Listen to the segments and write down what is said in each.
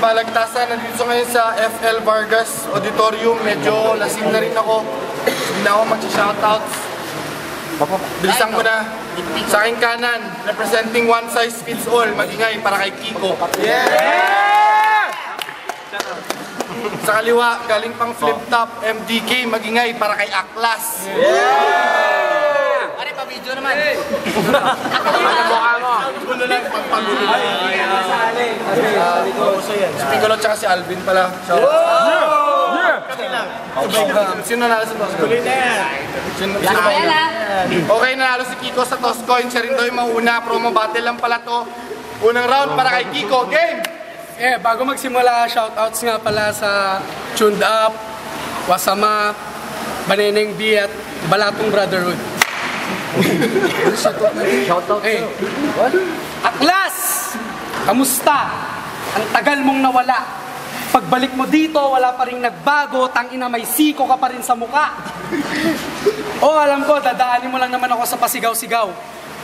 Balagtasan. Nandito ngayon sa FL Vargas Auditorium. Medyo lasing na rin ako. Hindi na ako mag-shoutouts. Bilisan ko na. Sa aking kanan, representing one size fits all, magingay para kay Kiko. Yeah! Sa kaliwa, galing pang flip top, MDK, magingay para kay Aklas. Yeah! Pare, pa-video naman. Ano mukha mo? Gulo lang, pagpagulo lang. Si Piccolo tsaka si Alvin pala. Sino nanalo sa toss coin? Okay, nanalo si Kiko sa toss coin. Siya rin daw yung mauna. Promo battle lang pala to. Unang round para kay Kiko. Game! Bago magsimula, shoutouts nga pala sa Tuned Up, Wasama, Baneneng B at Balatong Brotherhood. Shoutout Aklas! Kamusta? Ang tagal mong nawala. Pagbalik mo dito, wala pa rin nagbago, tangina may siko ka pa rin sa muka. Alam ko, dadaanin mo lang naman ako sa pasigaw-sigaw.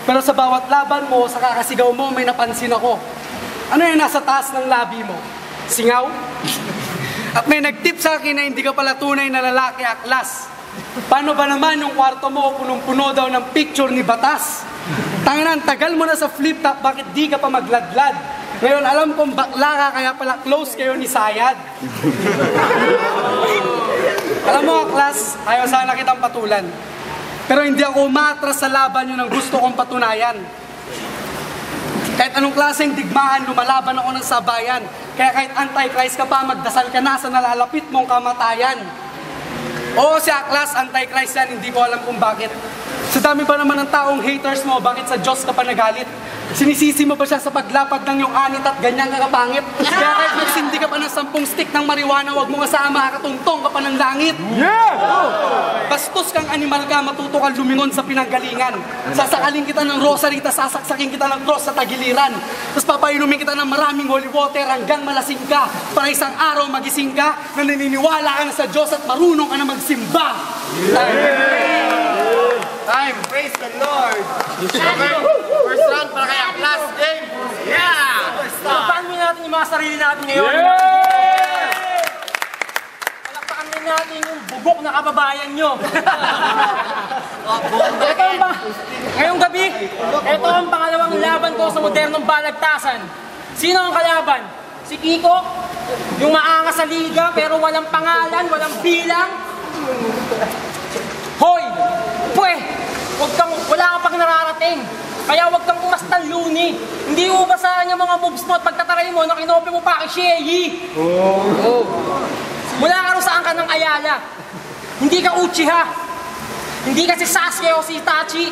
Pero sa bawat laban mo, sa kakasigaw mo, may napansin ako. Ano yung nasa taas ng labi mo? Singaw? At may nagtip sa akin na hindi ka pala tunay na lalaki, Aklas. Paano ba naman yung kwarto mo punong-puno daw ng picture ni Batas? Tanginan, tagal mo na sa flip top, bakit di ka pa magladlad? Ngayon alam kong bakla ka, kaya pala close kayo ni Sayad. Alam mo, Aklas, ayaw sana kitang patulan. Pero hindi ako umatras sa laban yun ang gusto kong patunayan. Kahit anong klaseng digmaan, lumalaban ako ng sabayan. Kaya kahit anti-Christ ka pa, magdasal ka na sa nalalapit mong kamatayan. Oo, si Aklas, anti-Christ yan, hindi ko alam kung bakit. Sa dami ba naman ng taong haters mo, bakit sa Diyos ka pa nagalit? Sinisisi mo ba siya sa paglapad ng iyong anit at ganyan ka kapangit? Kaya kahit magsindi ka pa ng 10 stick ng marijuana, wag mo kasama, katungtong ka pa ng langit. Yeah! Bastos kang animal ka, matuto kang lumingon sa pinanggalingan. Sasakaling kita ng rosary, sasaksakin kita ng cross sa tagiliran. Tapos papainumin kita ng maraming holy water hanggang malasing ka. Para isang araw magising ka, na naniniwala ka na sa Diyos at marunong ka na magsimba. Time! Praise the Lord! Okay, first round para kay Aklas. Game! Yeah! Palakpakan mo natin yung mga sarili natin ngayon. Palakpakan mo natin yung bugok na kababayan nyo. Ngayong gabi, ito ang pangalawang laban ko sa modernong balagtasan. Sino ang kalaban? Si Kiko, yung maangas sa liga pero walang pangalan, walang bilang. Hoy! Pwe! Wala ka pang nararating. Kaya huwag kang umastan, Luni. Hindi mo basahan yung mga moves mo at pagtataray mo, nakinope mo pa kay Sheyi. Mula ka rin saan ka ng Ayala. Hindi ka Uchiha. Hindi ka si Sasuke o si Itachi.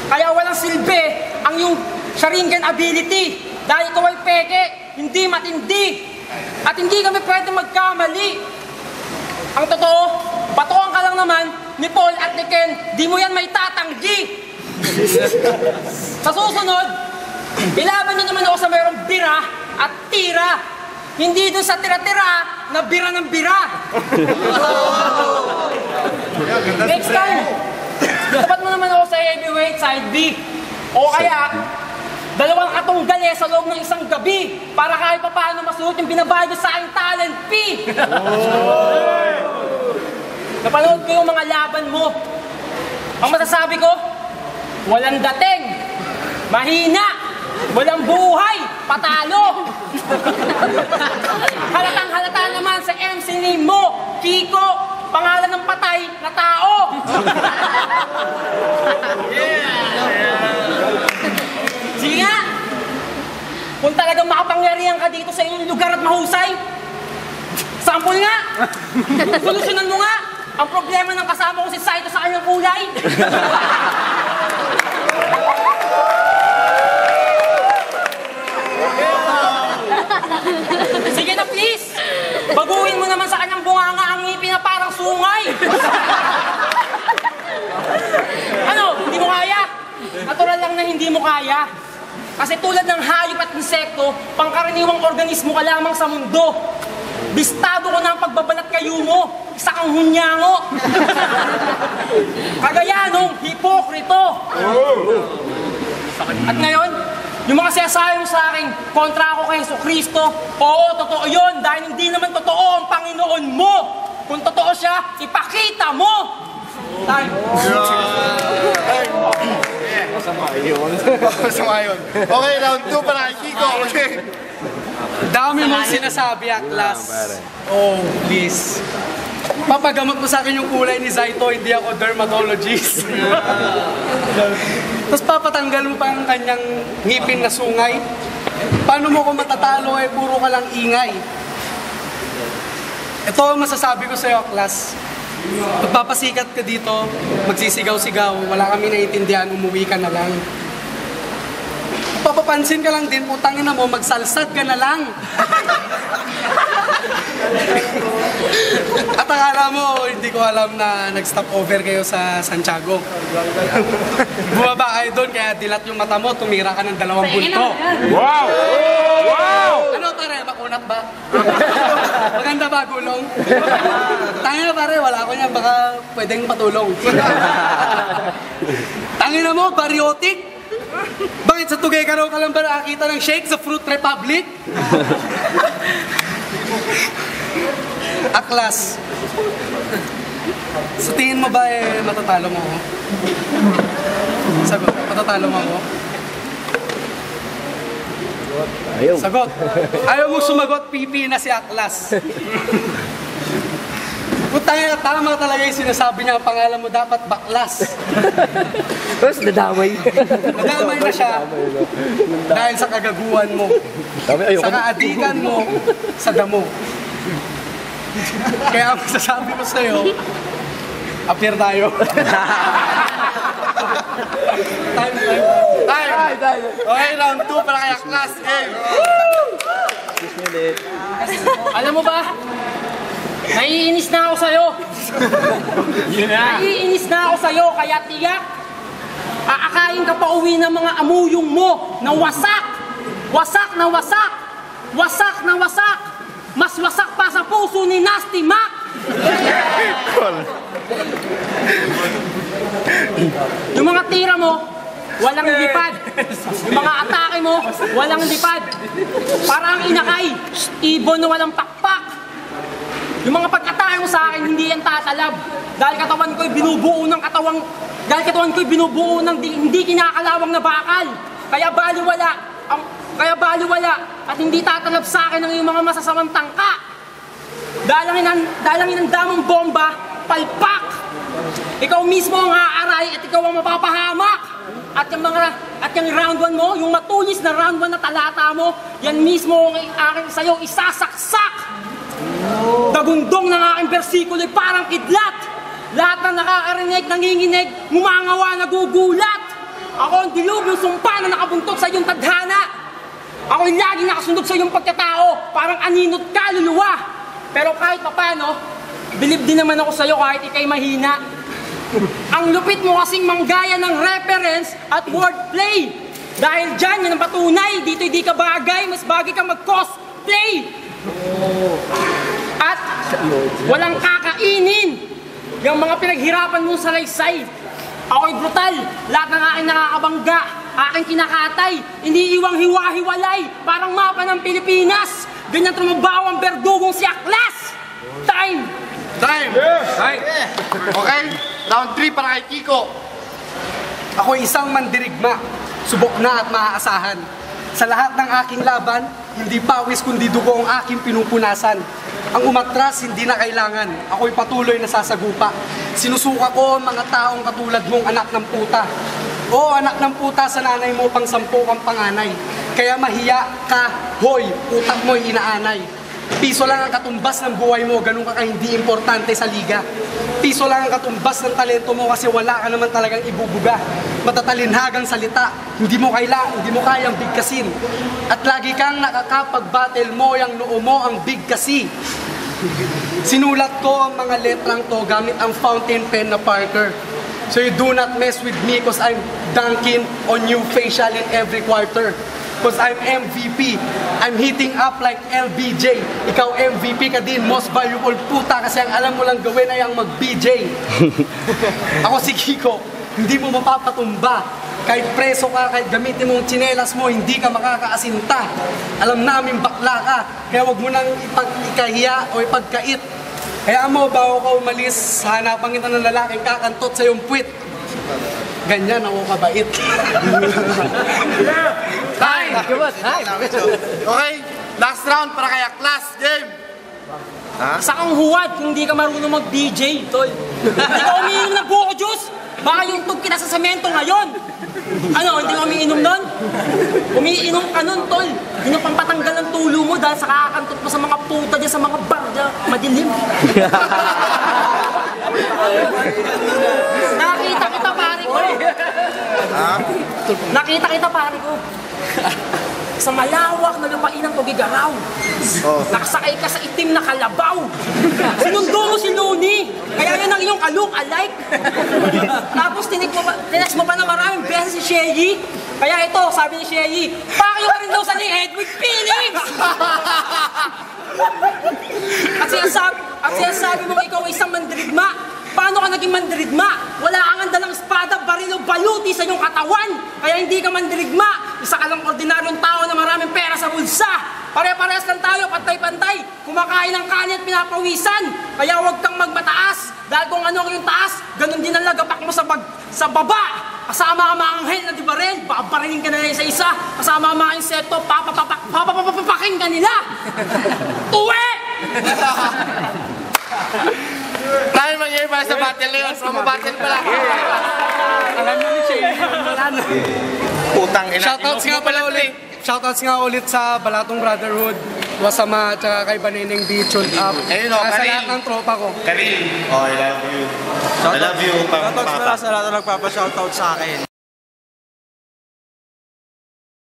Kaya walang silbi ang yung Sharingan ability. Dahil ikaw ay peke, hindi matindi. At hindi kami pwede magkamali. Ang totoo, batukan ka lang naman ni Paul at ni Ken, di mo yan may tatanggi. Sa susunod, ilaban nyo naman ako sa mayroong bira at tira. Hindi dun sa tira-tira na bira ng bira. Next time, tapat mo naman ako sa heavyweight side B. O kaya, 2 katunggali sa loob ng isang gabi para kahit pa paano masuot yung binabayad sa aking talent fee. Napanood ko yung mga laban mo. Ang masasabi ko, walang dating, mahina, walang buhay, patalo. Halatang halata naman sa MC name mo, Kiko, pangalan ng patay na tao. Sige nga, kung talagang makapangyarihan ka dito sa inyong lugar at mahusay, sample nga, solusyonan mo nga ang problema ng kasama ko si Saito sa kanyang kulay. Sige na please, baguhin mo naman sa kanyang bunganga ang ngipin na parang sungay. Ano, hindi mo kaya? Natural lang na hindi mo kaya. Kasi tulad ng hayop at insekto, pangkaraniwang organismo ka lamang sa mundo. Bistado ko na ang pagbabalat kayo mo. Isa kang hunyango. Kagaya nung hipokrito. At ngayon, Yung mga sinasabi mo sa akin, kontra ako kay Jesucristo, oo, totoo yun, dahil hindi naman totoo ang Panginoon mo. Kung totoo siya, ipakita mo! Time. Masama yun. Okay, round 2 para kay Kiko. Okay. Dami mong sinasabi, Aklas. Oh, please. Papagamot mo sa akin yung kulay ni Zaito, hindi ako dermatologist. Tapos papatanggal mo pa ang kanyang ngipin na sungay. Paano mo ko matatalo puro ka lang ingay? Ito ang masasabi ko sa'yo, Aklas. Magpapasikat ka dito, magsisigaw-sigaw, wala kami naiintindihan, umuwi ka na lang. Papapansin ka lang din, putangin na mo, magsalsad ka na lang. At akala mo, hindi ko alam na nag-stop over kayo sa Santiago. Bumaba kayo doon, kaya dilat yung mata mo, tumira ka ng 2 bulto. Wow! Wow! Ano pare, makunat ba? Maganda ba, gulong? Tangin na pare, wala ko niyan, baka pwedeng patulong. Tangin na mo, bariotic? Bakit sa Tugay ka raw ka lang ba nakakita ng shake sa Fruit Republic? Aklas, sa tingin mo ba matatalo mo ako? Sagot, matatalo mo ako? Ayaw. Sagot. Ayaw mo sumagot, pipi na si Aklas. Putang tama talaga yung sinasabi niya, ang pangalan mo dapat Baklas. Tapos nadamay. Nadamay na siya dahil sa kagaguhan mo, sa kaadikan mo, sa damo. Kaya ang masasabi ko sa'yo, appear tayo. Time. Okay, round 2 para kay Aklas. Game. Alam mo ba? Naiinis na ako sa'yo. Naiinis na ako sa'yo, kaya tiyak, aakain ka pa uwi ng mga amuyong mo na wasak. Wasak na wasak. Wasak na wasak. Mas wasak pa sa puso ni Nasty Mac. Yung mga tira mo, walang lipad. Yung mga atake mo, walang lipad. Parang inakay, ibon na walang pakpak. Yung mga pag-atake mo sa akin, hindi yan tatalab. Dahil katawan ko'y binubuo ng hindi kinakalawang na bakal. Kaya baliwala at hindi tatalab sa akin ng iyong mga masasamang tangka. Dahil ang inandamang bomba, palpak. Ikaw mismo ang aaray at ikaw ang mapapahamak. At yung round 1 mo, yung matulis na round 1 na talata mo, yan mismo ang aking sa'yo isasaksak. Dagundong ng aking bersikulo ay parang kidlat. Lahat ng nakakarinig, nanginginig, ngumangawa, nagugulat. Ako ang dilubyong sumpa na nakabuntot sa iyong tadhana. Ako'y laging nakasundot sa iyong pagkatao, parang aninot kaluluwa. Pero kahit papano, bilib din naman ako sa iyo kahit ikay mahina. Ang lupit mo kasing manggaya ng reference at wordplay. Dahil dyan, yan ang patunay, dito hindi ka bagay, mas bagay ka mag-cosplay. At walang kakainin yung mga pinaghirapan mong salaysay. Ako'y brutal, lahat ng aking nakakabangga, aking kinakatay, iniiwang hiwa-hiwalay, parang mapa ng Pilipinas. Ganyan trumabaho ang berdugong si Aklas. Time! Okay, round 3 para kay Kiko. Ako'y isang mandirigma, subok na at maaasahan. Sa lahat ng aking laban, hindi pawis kundi dugo ang aking pinupunasan. Ang umatras, hindi na kailangan. Ako'y patuloy na sasagupa. Sinusuka ko ang mga taong katulad mong anak ng puta. O anak ng puta, sa nanay mo pang 10 kang panganay. Kaya mahiya ka, hoy, utak mo'y inaanay. Piso lang ang katumbas ng buhay mo, ganun ka hindi importante sa liga. Piso lang ang katumbas ng talento mo kasi wala ka naman talagang ibubuga. Matatalinhagang salita, hindi mo kayang bigkasin. At lagi kang nakakapag-battle mo, yung noo mo ang bigkasi. Sinulat ko ang mga letrang to gamit ang fountain pen na Parker. So you do not mess with me cause I'm dunking on you facial in every quarter. Cause I'm MVP. I'm hitting up like LBJ. Ikaw MVP ka din, most valuable puta kasi ang alam mo lang gawin ay ang mag-BJ. Ako si Kiko, hindi mo mapapatumba. Kahit preso ka, kahit gamitin mo ang tsinelas mo, hindi ka makakaasinta. Alam namin bakla ka, kaya wag mo nang ikahiya o ipagkait. Kaya mo, bago ka umalis, hanapan kita ng lalaking kakantot sa iyong puwit. Ganyan ako kabait. Hi! Kumot! Hi! Okay, last round para kay Aklas. Game! Isa kang huwad kung hindi ka marunong mag-DJ, tol. Hindi ka umiinom ng buko juice. Baka yung tug kita sa semento ngayon. Ano, hindi ka umiinom nun? Umiinom ka nun, tol. Hindi na pampatanggal ng tulo mo dahil sa kakakantot mo sa mga puta dyan, sa mga bar dyan, madilim. Nakita kita, pare ko. Nakita kita, pare ko. Sa malawak na lupain ng Tugigaraw. Nakasakay ka sa itim na kalabaw. Sinundo mo si Looney. Kaya yun ang iyong ka-look-alike. Tapos tinext mo pa na maraming beses si Shelly. Kaya ito, sabi ni Shelly, pakyo ka rin daw sa ni Edwin Phillips. At sinasabi mo ikaw ay isang mandirigma. Paano ka naging mandirigma? Wala kang dalang espada, baril o baluti sa iyong katawan. Kaya hindi ka mandirigma. Isa ka lang ordinaryong tao na maraming pera sa bulsa. Pare-parehas lang tayo, pantay-pantay. Kumakain ng kanin at pinapawisan. Kaya huwag kang magmataas. Dahil kung ano ang iyong taas, ganun din ang lagapak mo sa baba. Kasama ang mga anghel na di baril, babarilin ka na isa-isa. Kasama ang mga insekto, papapapakin ka nila. Uwe! Tayo mag-iba sa battle na yun. From a battle pala. Alam na ni Shay. Putang ina. Shoutouts nga pala ulit. Shoutouts nga ulit sa Balatong Brotherhood, Wasama, tsaka kay Baneneng B, Chult Up. Ayun o, Sa Karil. lahat ng tropa ko. Karil, oh, I love you. I love you, Shoutouts Papa. pala sa lahat na nagpapa-shoutout sa akin.